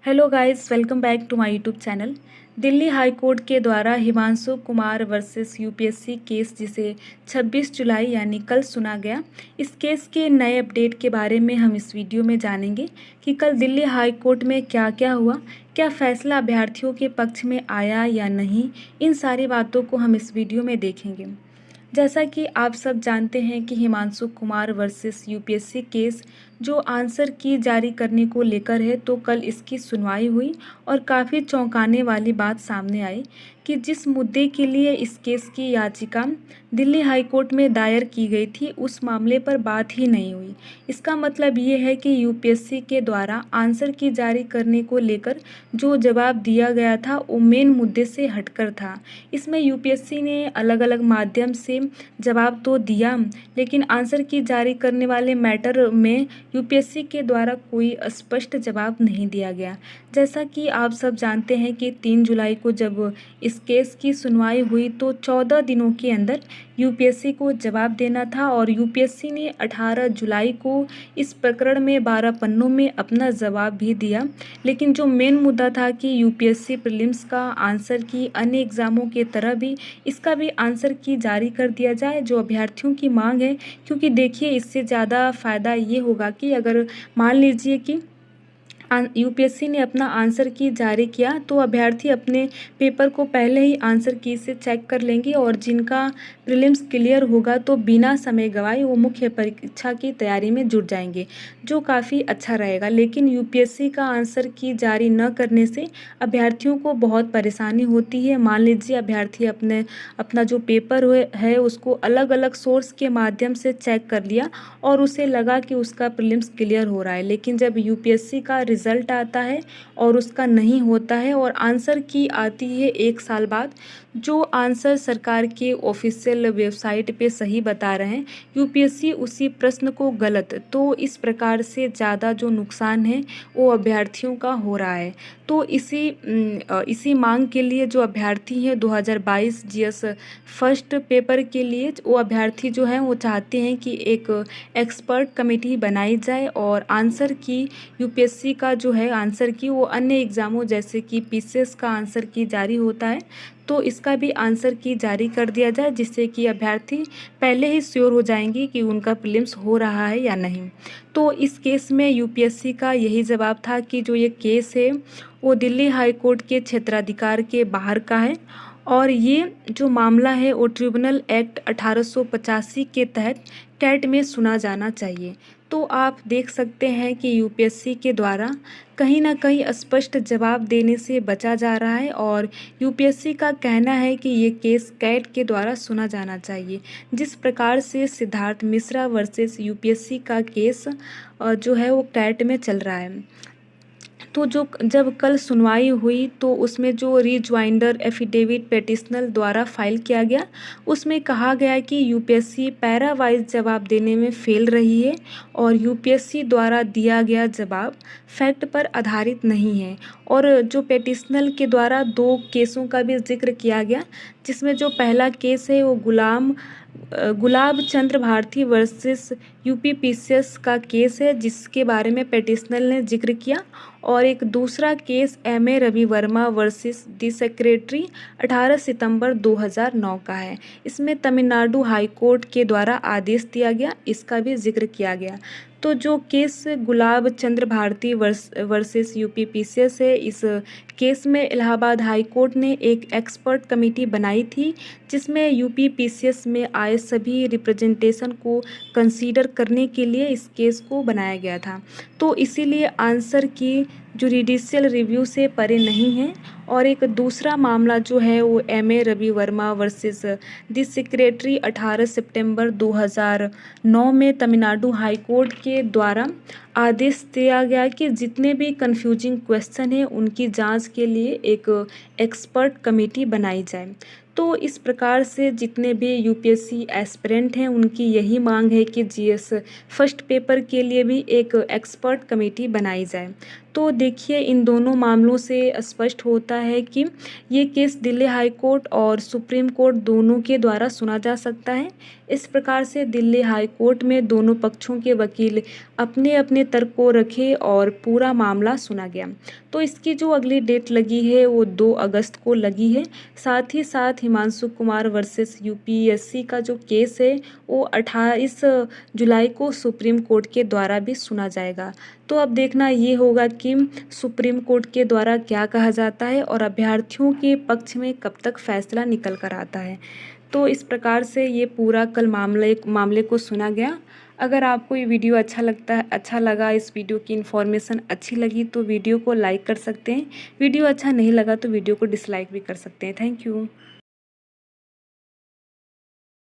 Hello guys, welcome back to my YouTube channel. Delhi high court के द्वारा Himanshu Kumar versus UPSC case जिसे 26 जुलाई यानी कल सुना गया, इस केस के नए अपडेट के बारे में हम इस वीडियो में जानेंगे कि कल दिल्ली हाई कोर्ट में क्या क्या हुआ, क्या फैसला अभ्यर्थियों के पक्ष में आया या नहीं। इन सारी बातों को हम इस वीडियो में देखेंगे। जैसा कि आप सब जानते हैं कि Himanshu Kumar versus UPSC case जो आंसर की जारी करने को लेकर है, तो कल इसकी सुनवाई हुई और काफ़ी चौंकाने वाली बात सामने आई कि जिस मुद्दे के लिए इस केस की याचिका दिल्ली हाई कोर्ट में दायर की गई थी, उस मामले पर बात ही नहीं हुई। इसका मतलब ये है कि यूपीएससी के द्वारा आंसर की जारी करने को लेकर जो जवाब दिया गया था वो मेन मुद्दे से हटकर था। इसमें यूपीएससी ने अलग अलग माध्यम से जवाब तो दिया, लेकिन आंसर की जारी करने वाले मैटर में यूपीएससी के द्वारा कोई स्पष्ट जवाब नहीं दिया गया। जैसा कि आप सब जानते हैं कि 3 जुलाई को जब इस केस की सुनवाई हुई तो 14 दिनों के अंदर यूपीएससी को जवाब देना था और यूपीएससी ने 18 जुलाई को इस प्रकरण में 12 पन्नों में अपना जवाब भी दिया। लेकिन जो मेन मुद्दा था कि यूपीएससी प्रीलिम्स का आंसर की अन्य एग्ज़ामों के तरह भी इसका भी आंसर की जारी कर दिया जाए, जो अभ्यर्थियों की मांग है। क्योंकि देखिए, इससे ज़्यादा फ़ायदा ये होगा कि अगर मान लीजिए कि यूपीएससी ने अपना आंसर की जारी किया तो अभ्यर्थी अपने पेपर को पहले ही आंसर की से चेक कर लेंगे और जिनका प्रीलिम्स क्लियर होगा तो बिना समय गवाए वो मुख्य परीक्षा की तैयारी में जुट जाएंगे, जो काफ़ी अच्छा रहेगा। लेकिन यूपीएससी का आंसर की जारी न करने से अभ्यर्थियों को बहुत परेशानी होती है। मान लीजिए अभ्यर्थी अपना जो पेपर है उसको अलग अलग सोर्स के माध्यम से चेक कर लिया और उसे लगा कि उसका प्रीलिम्स क्लियर हो रहा है, लेकिन जब यूपीएससी का रिज़ल्ट आता है और उसका नहीं होता है और आंसर की आती है 1 साल बाद, जो आंसर सरकार के ऑफिशियल वेबसाइट पे सही बता रहे हैं, यूपीएससी उसी प्रश्न को गलत, तो इस प्रकार से ज़्यादा जो नुकसान है वो अभ्यर्थियों का हो रहा है। तो इसी मांग के लिए जो अभ्यर्थी हैं 2022 जीएस फर्स्ट पेपर के लिए, वो अभ्यर्थी जो हैं वो चाहते हैं कि एक एक्सपर्ट कमेटी बनाई जाए और आंसर की यूपीएससी का जो है आंसर की वो अन्य एग्ज़ामों जैसे कि पीसीएस का आंसर की जारी होता है, तो इसका भी आंसर की जारी कर दिया जाए, जिससे कि अभ्यर्थी पहले ही श्योर हो जाएंगे कि उनका प्रीलिम्स हो रहा है या नहीं। तो इस केस में यूपीएससी का यही जवाब था कि जो ये केस है वो दिल्ली हाई कोर्ट के क्षेत्राधिकार के बाहर का है और ये जो मामला है वो ट्रिब्यूनल एक्ट 1885 के तहत कैट में सुना जाना चाहिए। तो आप देख सकते हैं कि यूपीएससी के द्वारा कहीं ना कहीं स्पष्ट जवाब देने से बचा जा रहा है और यूपीएससी का कहना है कि ये केस कैट के द्वारा सुना जाना चाहिए। जिस प्रकार से सिद्धार्थ मिश्रा वर्सेस यूपीएससी का केस जो है वो कैट में चल रहा है, तो जब कल सुनवाई हुई तो उसमें जो रीज्वाइंडर एफिडेविट पेटिशनर द्वारा फाइल किया गया, उसमें कहा गया कि यूपीएससी पैरा वाइज जवाब देने में फेल रही है और यूपीएससी द्वारा दिया गया जवाब फैक्ट पर आधारित नहीं है। और जो पेटिशनर के द्वारा 2 केसों का भी जिक्र किया गया, जिसमें जो पहला केस है वो गुलाब चंद्र भारती वर्सेस यूपी पीसीएस का केस है, जिसके बारे में पेटिशनर ने जिक्र किया, और एक दूसरा case MA Ravi Verma versus the secretary 18 सितंबर 2009 का है। इसमें तमिलनाडु हाई कोर्ट के द्वारा आदेश दिया गया, इसका भी जिक्र किया गया। तो जो केस गुलाब चंद्र भारती वर्सेस यूपी पीसीएस है, इस केस में इलाहाबाद हाई कोर्ट ने एक एक्सपर्ट कमेटी बनाई थी, जिसमें यूपी पीसीएस में आए सभी रिप्रेजेंटेशन को कंसीडर करने के लिए इस केस को बनाया गया था। तो इसीलिए आंसर की जुडिशियल रिव्यू से परे नहीं है। और एक दूसरा मामला जो है वो MA Ravi Verma versus the secretary 18 सितंबर 2009 में तमिलनाडु हाई कोर्ट के द्वारा आदेश दिया गया कि जितने भी कंफ्यूजिंग क्वेश्चन हैं उनकी जांच के लिए एक एक्सपर्ट कमेटी बनाई जाए। तो इस प्रकार से जितने भी यूपीएससी एस्पिरेंट हैं उनकी यही मांग है कि जीएस फर्स्ट पेपर के लिए भी एक एक्सपर्ट कमेटी बनाई जाए। तो देखिए इन दोनों मामलों से स्पष्ट होता है कि ये केस दिल्ली हाई कोर्ट और सुप्रीम कोर्ट दोनों के द्वारा सुना जा सकता है। इस प्रकार से दिल्ली हाई कोर्ट में दोनों पक्षों के वकील अपने अपने तर्क को रखे और पूरा मामला सुना गया। तो इसकी जो अगली डेट लगी है वो 2 अगस्त को लगी है। साथ ही साथ हिमांशु कुमार वर्सेस यूपीएससी का जो केस है वो 28 जुलाई को सुप्रीम कोर्ट के द्वारा भी सुना जाएगा। तो अब देखना ये होगा कि सुप्रीम कोर्ट के द्वारा क्या कहा जाता है और अभ्यर्थियों के पक्ष में कब तक फैसला निकल कर आता है। तो इस प्रकार से ये पूरा कल मामले को सुना गया। अगर आपको ये वीडियो अच्छा लगा, इस वीडियो की इन्फॉर्मेशन अच्छी लगी तो वीडियो को लाइक कर सकते हैं। वीडियो अच्छा नहीं लगा तो वीडियो को डिसलाइक भी कर सकते हैं। Thank you.